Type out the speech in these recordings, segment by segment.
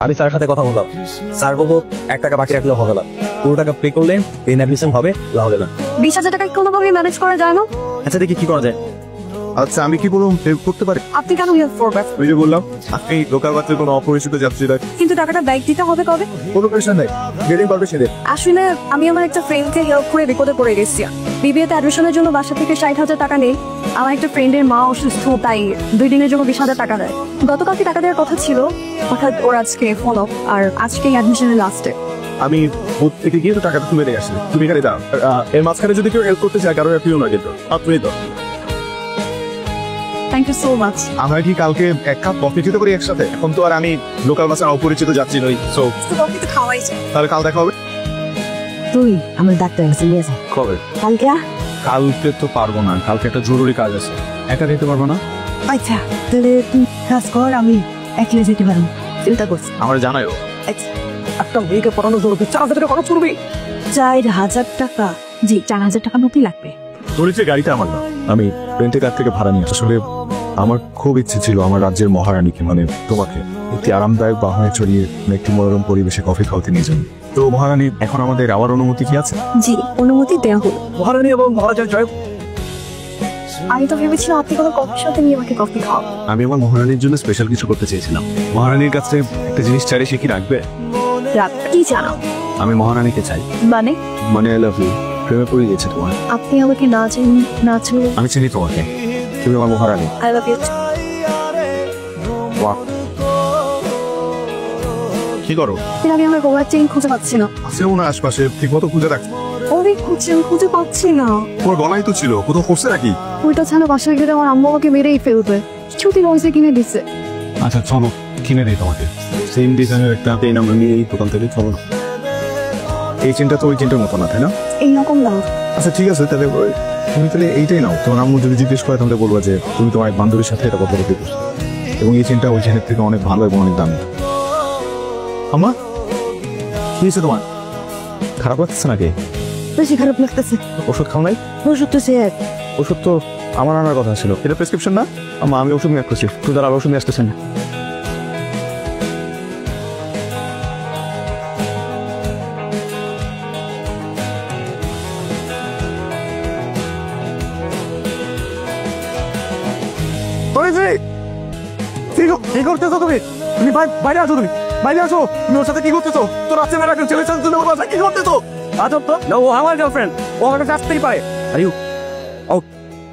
আমি স্যারের সাথে কথা বললাম, স্যার বলবো 1 টাকা বাকি রাখলেও হবে না, পুরো টাকা পে করলে ট্রেন অ্যাডমিশন হবে, হবে না। 20,000 টাকা কোনোভাবে ম্যানেজ করা যায় না? আচ্ছা দেখি কি করা যায়। আচ্ছা আমি কি বলবো, হেল্প করতে পারি? আপনি কেন হেল্প করবেন? ওই যে বললাম আপনি লোকাল বাসের কোনো অপরিচিত যাত্রীরা, কিন্তু টাকাটা ব্যাক দিতে হবে কবে? কোনো প্রেশার নেই, গেটিং পারবে সেদিন। আসলে আমি আমার একটা ফ্রেন্ডকে হেল্প করে বিপদে পড়ে গেছি। বিবিএতে অ্যাডমিশনের জন্য বাসা থেকে 60,000 টাকা নেই। আমার একটা ফ্রেন্ডের মা অসুস্থ, তাই 2 দিনের জন্য 20,000 টাকা দেয়। গতকালকে টাকা দেওয়ার কথা ছিল, অর্থাৎ ওর আজকে ফলো আর আজকেই অ্যাডমিশনের লাস্টে। আমি বুথ থেকে গিয়ে তো টাকাটা তুলে দিয়ে আসি, তুমি এখানে দাও। এর মাঝখানে যদি কেউ হেল্প করতে চায় কারো অ্যাপিও না, কিন্তু আপনি তো। Thank you so much. আমরা কি কালকে 1 কাপ কফি খেতে পারি একসাথে? এখন তো আর আমি লোকাল বাসের অপরিচিত যাত্রী নই, সো কফি তো খাওয়াই যায়। তাহলে কাল দেখা হবে। তুই আমার ডাক্তার কাছে নিয়ে যা কবে? কালকে। কালকে তো পারবো না, কালকে একটা জরুরি কাজ আছে, একা যেতে পারবো না। আচ্ছা তাহলে তুই কাজ কর, আমি একলা যেতে পারবো, চিন্তা করছি। আমার জানাইও। আচ্ছা একটা মেয়েকে পড়ানোর জন্য 4,000 টাকা খরচ করবি? 4,000 টাকা? জি 4,000 টাকা নতুন লাগবে। ধরেছে গাড়িটা আমার না, আমি রেন্টে কার থেকে ভাড়া নিয়ে আসলে আমার খুব ইচ্ছে ছিল আমার রাজ্যের মহারানীকে, মানে তোমাকে একটি আরামদায়ক বাহনে চড়িয়ে একটি মনোরম পরিবেশে কফি খাওয়াতে নিয়ে যান। তো মহারানী, এখন আমাদের আবার অনুমতি কি আছে? জি অনুমতি দেওয়া হলো। মহারানী এবং মহারাজার জয়। আমি তো ভেবেছিলাম আপনি কোনো কফির সাথে নিয়ে আমাকে কফি খাও। আমি আমার মহারানীর জন্য স্পেশাল কিছু করতে চেয়েছিলাম। মহারানীর কাছে একটা জিনিস চাইলে সে কি রাখবে? কি জানো? আমি মহারানীকে চাই, মানে মানে আই লাভ ইউ, প্রেমে পড়ে গেছে তোমার। আপনি আমাকে না চিনুন না চিনুন, আমি চিনি তোমাকে, তুমি আমার মহারানী। I love you. বাহ, কি করো? আমি আমার গোলার চেইন খুঁজে পাচ্ছি না। আছেও না আশপাশে, ঠিক মতো খুঁজে রাখ। ওরে খুঁজে খুঁজে পাচ্ছি না। তোমার গলায় তো ছিল, কোথাও করছে নাকি? ওইটা ছাড়া বাসায় গেলে আমার আম্মু আমাকে মেরেই ফেলবে। কিছুদিন হয়েছে কিনে দিচ্ছে। আচ্ছা চলো কিনে দিই তোমাকে, সেম ডিজাইনের একটা পেন আমরা নিয়ে এই দোকান থেকে। চলো, এই চেনটা তো ওই চেনটার মতো না, তাই না? এইরকম দাও। আচ্ছা ঠিক আছে, তাহলে তুমি তাহলে এইটাই নাও। তোমার আম্মু যদি জিজ্ঞেস করে তাহলে বলবো যে তুমি তোমার এক বান্ধবীর সাথে এটা কথা বলতে করছো, এবং এই চেনটা ওই চেনের থেকে অনেক ভালো এবং অনেক দামি। আম্মা, কি হয়েছে তোমার? খারাপ লাগছে নাকি? বেশি খারাপ লাগতেছে। ওষুধ খাও নাই? ওষুধ তো সে ওষুধ তো আমার আনার কথা ছিল, এটা প্রেসক্রিপশন না? আম্মা আমি ওষুধ নিয়ে আসতেছি, তুই তার ওষুধ নিয়ে আসতেছেন। কি করতেছো তুমি? তুমি বাইরে আসো, তুমি বাইরে আসো। তুমি ওর সাথে কি করতেছো? তোর আছে না ছেলের সাথে তুমি ওর সাথে কি করতেছো? আজব তো, না ও আমার গার্লফ্রেন্ড, ও আমাকে আসতেই পারে। আর ইউ ও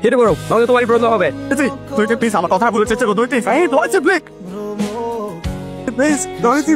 হেটে করো, তাহলে তোমারই প্রবলেম হবে। তুই প্লিজ আমার কথা বলে চেষ্টা করো, তুই প্লিজ, এই দোয়াইছে ব্লেক প্লিজ, দোয়াইছে